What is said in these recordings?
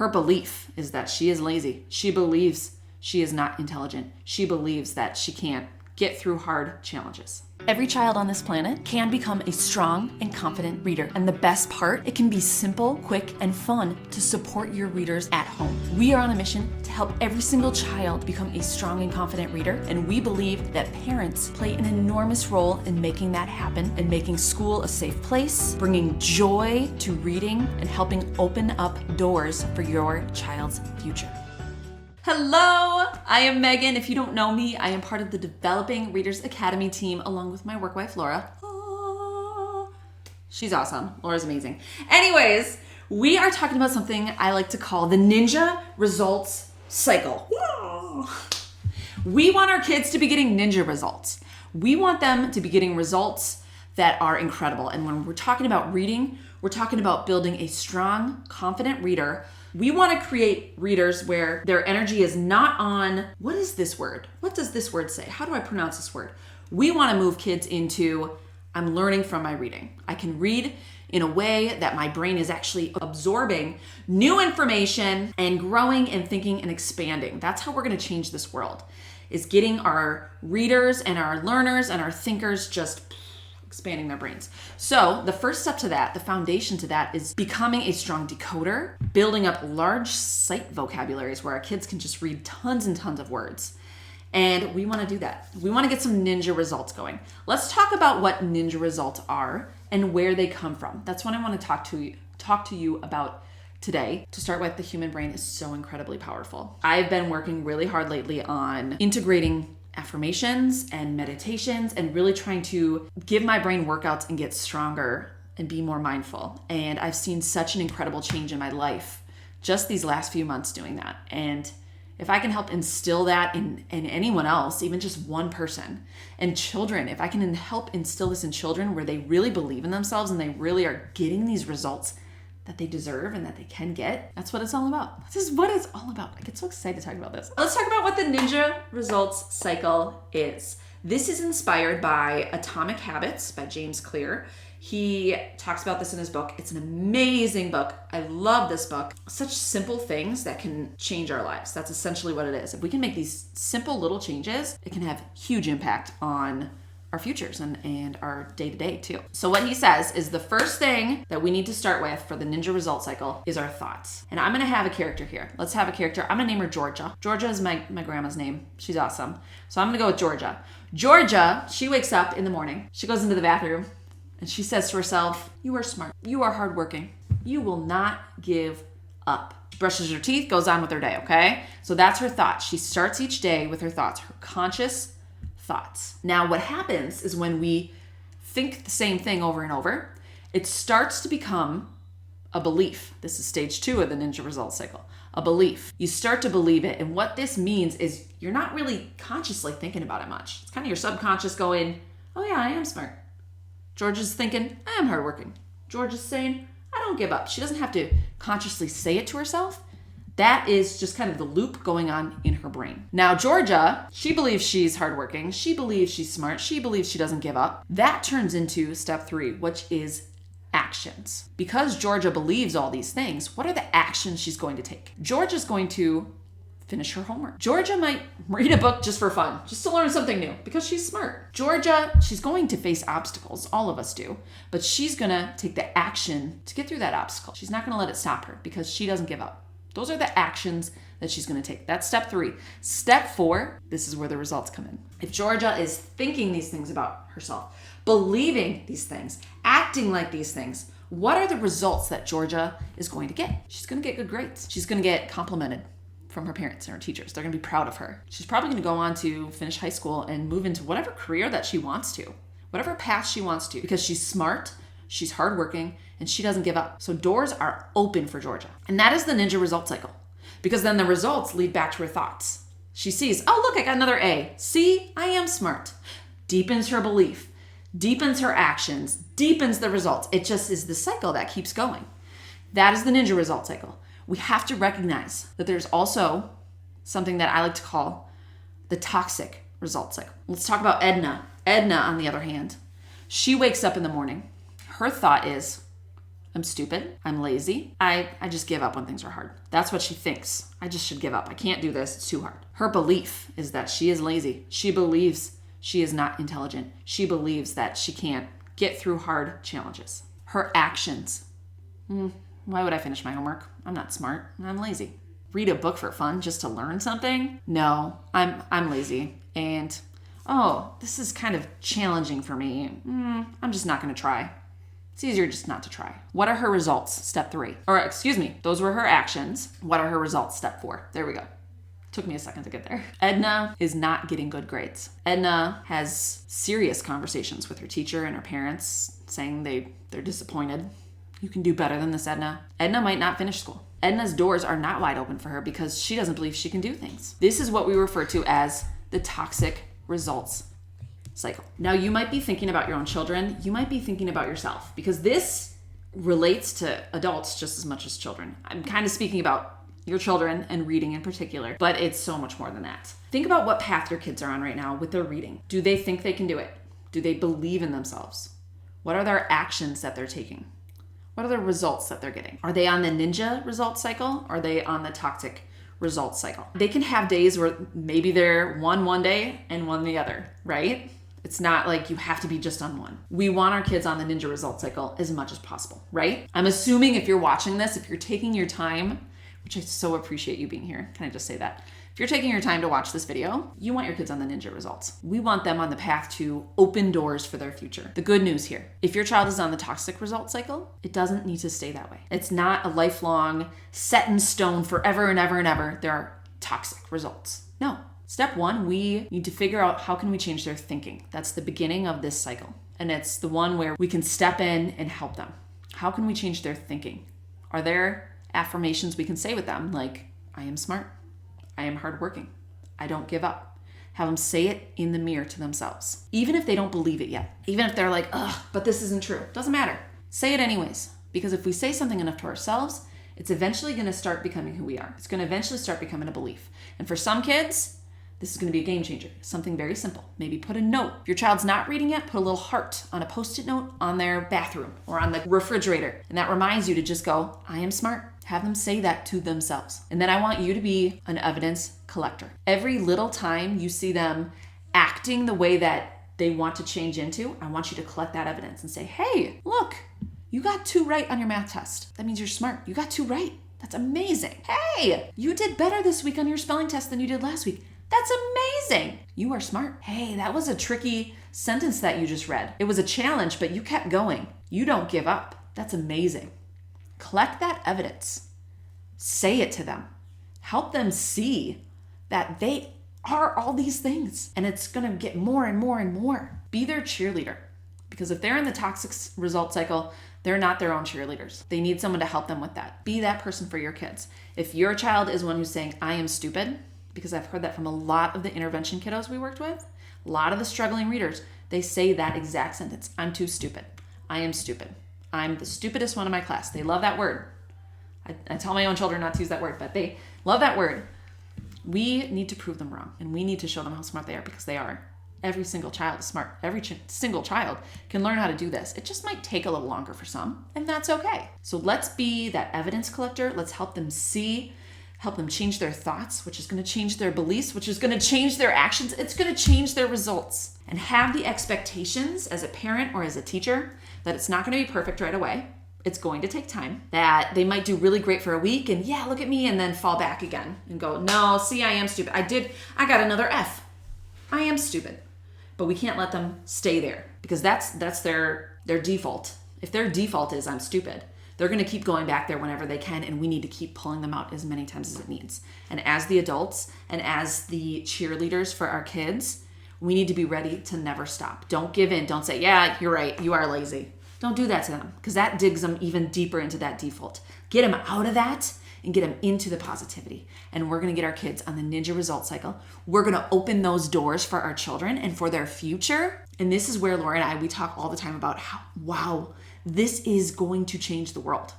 Her belief is that she is lazy. She believes she is not intelligent. She believes that she can't get through hard challenges. Every child on this planet can become a strong and confident reader. And the best part, it can be simple, quick, and fun to support your readers at home. We are on a mission to help every single child become a strong and confident reader. And we believe that parents play an enormous role in making that happen and making school a safe place, bringing joy to reading, and helping open up doors for your child's future. Hello, I am Megan. If you don't know me, I am part of the Developing Readers Academy team along with my work wife, Laura. She's awesome. Laura's amazing. Anyways, we are talking about something I like to call the ninja results cycle. We want our kids to be getting ninja results. We want them to be getting results that are incredible. And when we're talking about reading, we're talking about building a strong, confident reader. We want to create readers where their energy is not on, what is this word? What does this word say? How do I pronounce this word? We want to move kids into, I'm learning from my reading. I can read in a way that my brain is actually absorbing new information and growing and thinking and expanding. That's how we're going to change this world, is getting our readers and our learners and our thinkers just expanding their brains. So the first step to that, the foundation to that, is becoming a strong decoder, building up large sight vocabularies where our kids can just read tons and tons of words. And we want to do that. We want to get some ninja results going. Let's talk about what ninja results are and where they come from. That's what I want to talk to you about today. To start with, the human brain is so incredibly powerful. I've been working really hard lately on integrating affirmations and meditations and really trying to give my brain workouts and get stronger and be more mindful. And I've seen such an incredible change in my life just these last few months doing that. And if I can help instill that in anyone else, even just one person, and children, if I can help instill this in children where they really believe in themselves and they really are getting these results that they deserve and that they can get, that's what it's all about. This is what it's all about. I get so excited to talk about this. Let's talk about what the ninja results cycle is. This is inspired by Atomic Habits by James Clear. He talks about this in his book. It's an amazing book. I love this book. Such simple things that can change our lives. That's essentially what it is. If we can make these simple little changes, it can have huge impact on our futures and our day-to-day too. So what he says is the first thing that we need to start with for the ninja result cycle is our thoughts. And I'm gonna have a character here. Let's have a character. I'm gonna name her Georgia. Georgia is my grandma's name. She's awesome. So I'm gonna go with Georgia. Georgia, she wakes up in the morning. She goes into the bathroom and she says to herself, you are smart. You are hardworking. You will not give up. She brushes her teeth, goes on with her day, okay? So that's her thought. She starts each day with her thoughts, her conscious thoughts. Now, what happens is when we think the same thing over and over, it starts to become a belief. This is stage 2 of the ninja results cycle. A belief. You start to believe it. And what this means is you're not really consciously thinking about it much. It's kind of your subconscious going, oh yeah, I am smart. Georgia's thinking, I am hardworking. Georgia's saying, I don't give up. She doesn't have to consciously say it to herself. That is just kind of the loop going on in her brain. Now, Georgia, she believes she's hardworking. She believes she's smart. She believes she doesn't give up. That turns into step 3, which is actions. Because Georgia believes all these things, what are the actions she's going to take? Georgia's going to finish her homework. Georgia might read a book just for fun, just to learn something new because she's smart. Georgia, she's going to face obstacles. All of us do. But she's going to take the action to get through that obstacle. She's not going to let it stop her because she doesn't give up. Those are the actions that she's going to take. That's step 3. Step 4, this is where the results come in. If Georgia is thinking these things about herself, believing these things, acting like these things, what are the results that Georgia is going to get? She's going to get good grades. She's going to get complimented from her parents and her teachers. They're going to be proud of her. She's probably going to go on to finish high school and move into whatever career that she wants to, whatever path she wants to, because she's smart, she's hardworking, and she doesn't give up. So doors are open for Georgia. And that is the ninja result cycle, because then the results lead back to her thoughts. She sees, oh, look, I got another A. See, I am smart. Deepens her belief, deepens her actions, deepens the results. It just is the cycle that keeps going. That is the ninja result cycle. We have to recognize that there's also something that I like to call the toxic result cycle. Let's talk about Edna. Edna, on the other hand, she wakes up in the morning. Her thought is, I'm stupid. I'm lazy. I just give up when things are hard. That's what she thinks. I just should give up. I can't do this. It's too hard. Her belief is that she is lazy. She believes she is not intelligent. She believes that she can't get through hard challenges. Her actions. Why would I finish my homework? I'm not smart. I'm lazy. Read a book for fun just to learn something? No, I'm lazy. And, oh, this is kind of challenging for me. I'm just not going to try. It's easier just not to try. What are her results? Step 3. Or excuse me, those were her actions. What are her results? Step 4. There we go. Took me a second to get there. Edna is not getting good grades. Edna has serious conversations with her teacher and her parents saying they're disappointed. You can do better than this, Edna. Edna might not finish school. Edna's doors are not wide open for her because she doesn't believe she can do things. This is what we refer to as the toxic results cycle. Now, you might be thinking about your own children. You might be thinking about yourself because this relates to adults just as much as children. I'm kind of speaking about your children and reading in particular, but it's so much more than that. Think about what path your kids are on right now with their reading. Do they think they can do it? Do they believe in themselves? What are their actions that they're taking? What are the results that they're getting? Are they on the ninja results cycle? Or are they on the toxic results cycle? They can have days where maybe they're one day and one the other, right? It's not like you have to be just on one. We want our kids on the ninja results cycle as much as possible, right? I'm assuming if you're watching this, if you're taking your time, which I so appreciate you being here. Can I just say that? If you're taking your time to watch this video, you want your kids on the ninja results. We want them on the path to open doors for their future. The good news here, if your child is on the toxic results cycle, it doesn't need to stay that way. It's not a lifelong set in stone forever and ever and ever. There are toxic results. No. Step 1, we need to figure out how can we change their thinking. That's the beginning of this cycle. And it's the one where we can step in and help them. How can we change their thinking? Are there affirmations we can say with them like, I am smart. I am hardworking. I don't give up. Have them say it in the mirror to themselves. Even if they don't believe it yet. Even if they're like, ugh, but this isn't true. Doesn't matter. Say it anyways. Because if we say something enough to ourselves, it's eventually going to start becoming who we are. It's going to eventually start becoming a belief. And for some kids, this is going to be a game changer. Something very simple. Maybe put a note. If your child's not reading yet, put a little heart on a Post-it note on their bathroom or on the refrigerator. And that reminds you to just go, I am smart. Have them say that to themselves. And then I want you to be an evidence collector. Every little time you see them acting the way that they want to change into, I want you to collect that evidence and say, hey, look, you got 2 right on your math test. That means you're smart. You got 2 right. That's amazing. Hey, you did better this week on your spelling test than you did last week. That's amazing. You are smart. Hey, that was a tricky sentence that you just read. It was a challenge, but you kept going. You don't give up. That's amazing. Collect that evidence. Say it to them. Help them see that they are all these things. And it's going to get more and more and more. Be their cheerleader. Because if they're in the toxic result cycle, they're not their own cheerleaders. They need someone to help them with that. Be that person for your kids. If your child is one who's saying, I am stupid, because I've heard that from a lot of the intervention kiddos we worked with, a lot of the struggling readers, they say that exact sentence. I'm too stupid. I am stupid. I'm the stupidest one in my class. They love that word. I tell my own children not to use that word, but they love that word. We need to prove them wrong, and we need to show them how smart they are because they are. Every single child is smart. Every single child can learn how to do this. It just might take a little longer for some, and that's okay. So let's be that evidence collector. Let's help them see, help them change their thoughts, which is going to change their beliefs, which is going to change their actions. It's going to change their results. And have the expectations as a parent or as a teacher that it's not going to be perfect right away. It's going to take time. That they might do really great for a week and yeah, look at me, and then fall back again and go, no, see, I am stupid. I got another F. I am stupid. But we can't let them stay there because that's their default. If their default is I'm stupid, they're going to keep going back there whenever they can, and we need to keep pulling them out as many times as it needs. And as the adults and as the cheerleaders for our kids, we need to be ready to never stop. Don't give in. Don't say, yeah, you're right. You are lazy. Don't do that to them because that digs them even deeper into that default. Get them out of that and get them into the positivity. And we're going to get our kids on the ninja result cycle. We're going to open those doors for our children and for their future. And this is where Laura and we talk all the time about how, wow, this is going to change the world.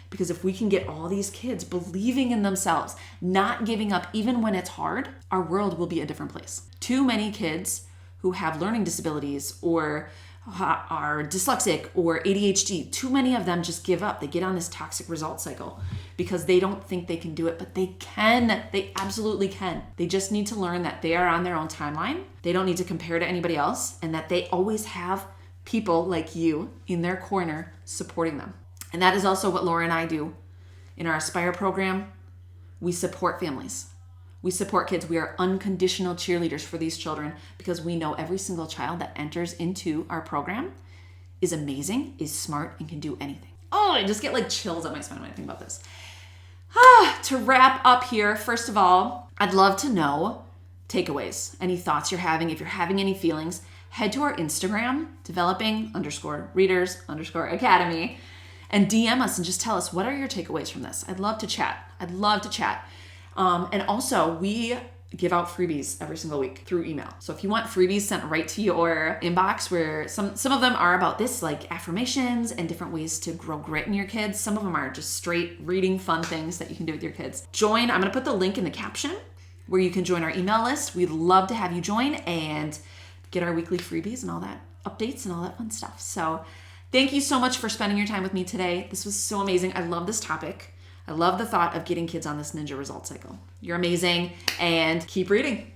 Because if we can get all these kids believing in themselves, not giving up even when it's hard, our world will be a different place. Too many kids who have learning disabilities or are dyslexic or ADHD, too many of them just give up. They get on this toxic result cycle because they don't think they can do it, but they can. They absolutely can. They just need to learn that they are on their own timeline. They don't need to compare to anybody else, and that they always have people like you in their corner supporting them. And that is also what Laura and I do in our Aspire program. We support families. We support kids. We are unconditional cheerleaders for these children because we know every single child that enters into our program is amazing, is smart, and can do anything. Oh, I just get like chills on my spine when I think about this. To wrap up here, first of all, I'd love to know takeaways, any thoughts you're having. If you're having any feelings, head to our Instagram, developing_readers_academy, and DM us and just tell us, what are your takeaways from this? I'd love to chat. And also, we give out freebies every single week through email. So if you want freebies sent right to your inbox, where some of them are about this, like affirmations and different ways to grow grit in your kids. Some of them are just straight reading fun things that you can do with your kids. Join. I'm going to put the link in the caption where you can join our email list. We'd love to have you join and get our weekly freebies and all that updates and all that fun stuff. So thank you so much for spending your time with me today. This was so amazing. I love this topic. I love the thought of getting kids on this ninja result cycle. You're amazing, and keep reading.